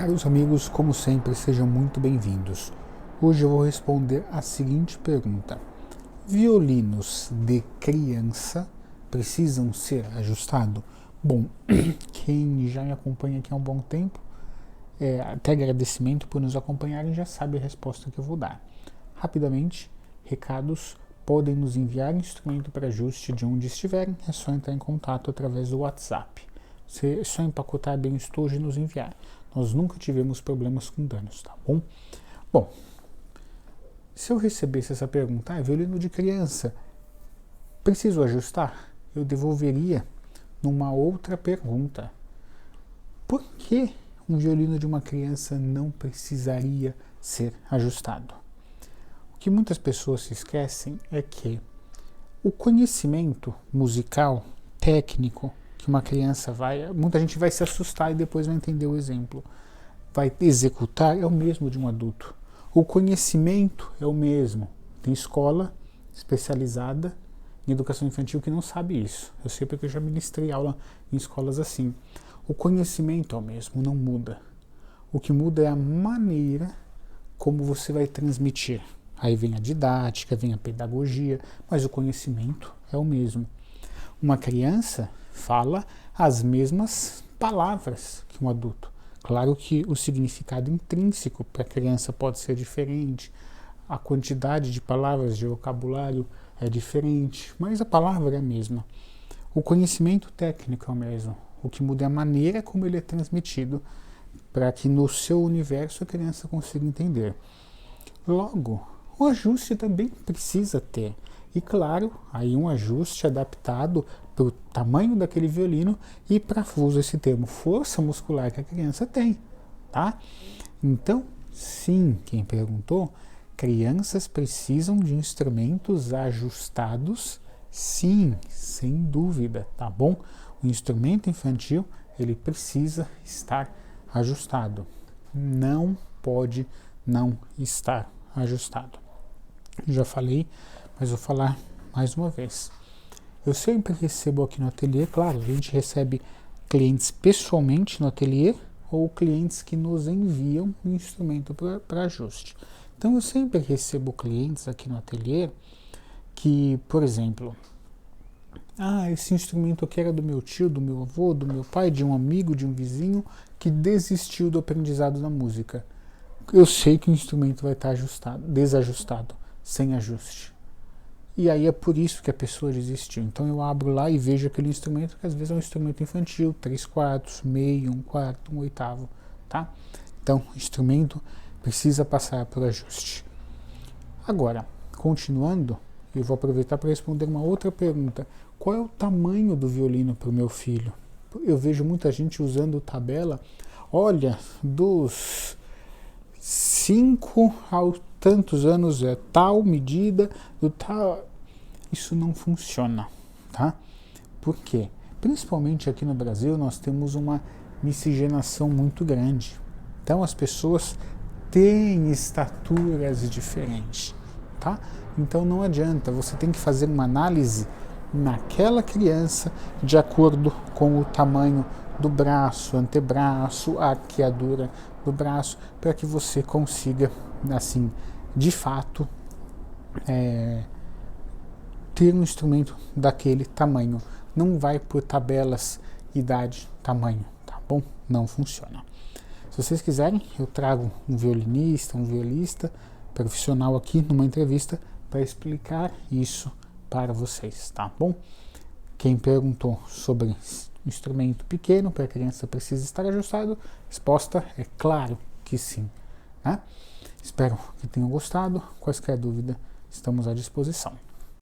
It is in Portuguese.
Caros amigos, como sempre, sejam muito bem-vindos. Hoje eu vou responder a seguinte pergunta: violinos de criança precisam ser ajustados? Bom, quem já me acompanha aqui há um bom tempo, até agradecimento por nos acompanharem, já sabe a resposta que eu vou dar. Rapidamente, recados: podem nos enviar instrumento para ajuste de onde estiverem, é só entrar em contato através do WhatsApp. É só empacotar bem o estojo e nos enviar. Nós nunca tivemos problemas com danos, tá bom? Bom, se eu recebesse essa pergunta, violino de criança, preciso ajustar? Eu devolveria numa outra pergunta. Por que um violino de uma criança não precisaria ser ajustado? O que muitas pessoas se esquecem é que o conhecimento musical, técnico, que uma criança muita gente vai se assustar e depois vai entender o exemplo, vai executar, é o mesmo de um adulto. O conhecimento é o mesmo. Tem escola especializada em educação infantil que não sabe isso. Eu sei porque eu já ministrei aula em escolas assim. O conhecimento é o mesmo, não muda. O que muda é a maneira como você vai transmitir. Aí vem a didática, vem a pedagogia, mas o conhecimento é o mesmo. Uma criança fala as mesmas palavras que um adulto. Claro que o significado intrínseco para a criança pode ser diferente, a quantidade de palavras de vocabulário é diferente, mas a palavra é a mesma. O conhecimento técnico é o mesmo. O que muda é a maneira como ele é transmitido, para que no seu universo a criança consiga entender. Logo, o ajuste também precisa ter. E claro, aí um ajuste adaptado para o tamanho daquele violino e para uso esse termo, força muscular que a criança tem, tá? Então, sim, quem perguntou, crianças precisam de instrumentos ajustados? Sim, sem dúvida, tá bom? O instrumento infantil, ele precisa estar ajustado. Não pode não estar ajustado. Já falei, mas vou falar mais uma vez. Eu sempre recebo aqui no ateliê, claro, a gente recebe clientes pessoalmente no ateliê ou clientes que nos enviam um instrumento para ajuste. Então eu sempre recebo clientes aqui no ateliê que, por exemplo, esse instrumento aqui era do meu tio, do meu avô, do meu pai, de um amigo, de um vizinho que desistiu do aprendizado da música. Eu sei que o instrumento vai estar desajustado, sem ajuste. E aí é por isso que a pessoa desistiu. Então eu abro lá e vejo aquele instrumento, que às vezes é um instrumento infantil, 3/4, meio, 1/4, 1/8, tá? Então o instrumento precisa passar por ajuste. Agora, continuando, eu vou aproveitar para responder uma outra pergunta. Qual é o tamanho do violino para o meu filho? Eu vejo muita gente usando tabela, olha, dos 5 aos tantos anos é tal medida, do tal. Isso não funciona, tá? Por quê? Principalmente aqui no Brasil nós temos uma miscigenação muito grande. Então as pessoas têm estaturas diferentes, tá? Então não adianta, você tem que fazer uma análise naquela criança de acordo com o tamanho do braço, antebraço, a arqueadura do braço, para que você consiga, assim, de fato, ter um instrumento daquele tamanho. Não vai por tabelas, idade, tamanho, tá bom? Não funciona. Se vocês quiserem, eu trago um violinista, um violista profissional aqui numa entrevista para explicar isso para vocês, tá bom? Quem perguntou sobre instrumento pequeno para a criança precisa estar ajustado, resposta é claro que sim, né? Espero que tenham gostado. Quaisquer dúvida, estamos à disposição.